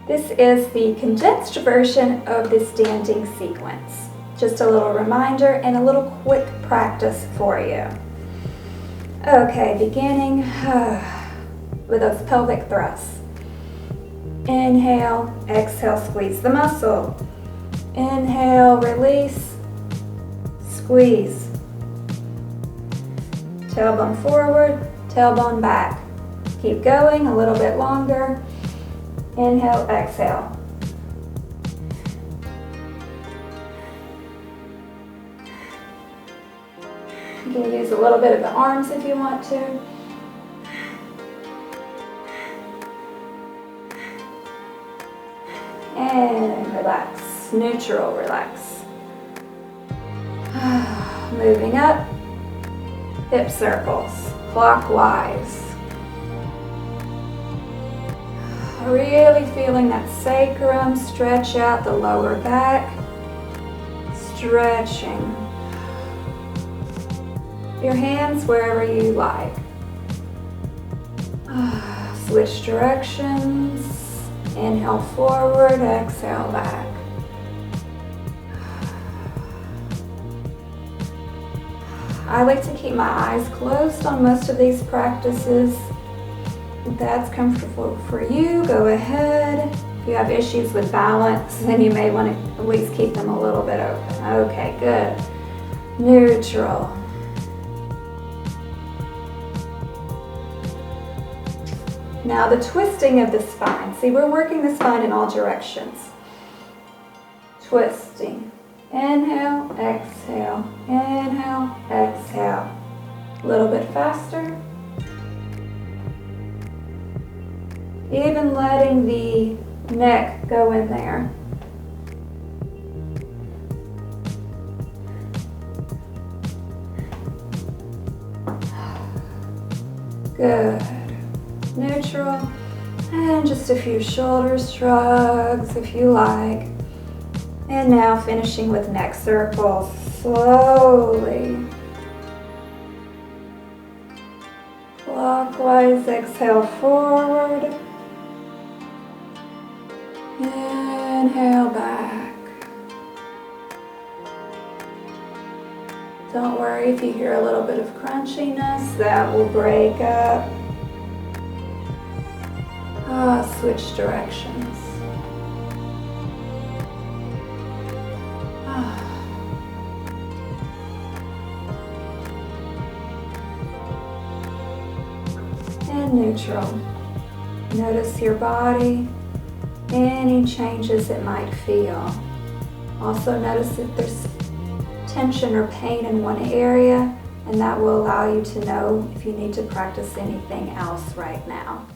This is the condensed version of the standing sequence. Just a little reminder and a little quick practice for you. Okay, beginning with those pelvic thrusts. Inhale, exhale, squeeze the muscle. Inhale, release, squeeze. Tailbone forward, tailbone back. Keep going a little bit longer. Inhale, exhale. You can use a little bit of the arms if you want to. And relax, neutral, relax. Moving up, hip circles, clockwise. Really feeling that sacrum, stretch out the lower back, stretching. Your hands wherever you like. Switch directions. Inhale forward, exhale back. I like to keep my eyes closed on most of these practices. If that's comfortable for you, go ahead. If you have issues with balance, then you may want to at least keep them a little bit open. Okay, good. Neutral. Now the twisting of the spine. See, we're working the spine in all directions. Twisting. Inhale, exhale. Inhale, exhale. A little bit faster. Even letting the neck go in there. Good. Neutral. And just a few shoulder shrugs if you like. And now finishing with neck circles. Slowly. Clockwise, exhale forward. Inhale back. Don't worry if you hear a little bit of crunchiness, that will break up. Switch directions. And neutral. Notice your body, any changes it might feel. Also notice if there's tension or pain in one area, and that will allow you to know if you need to practice anything else right now.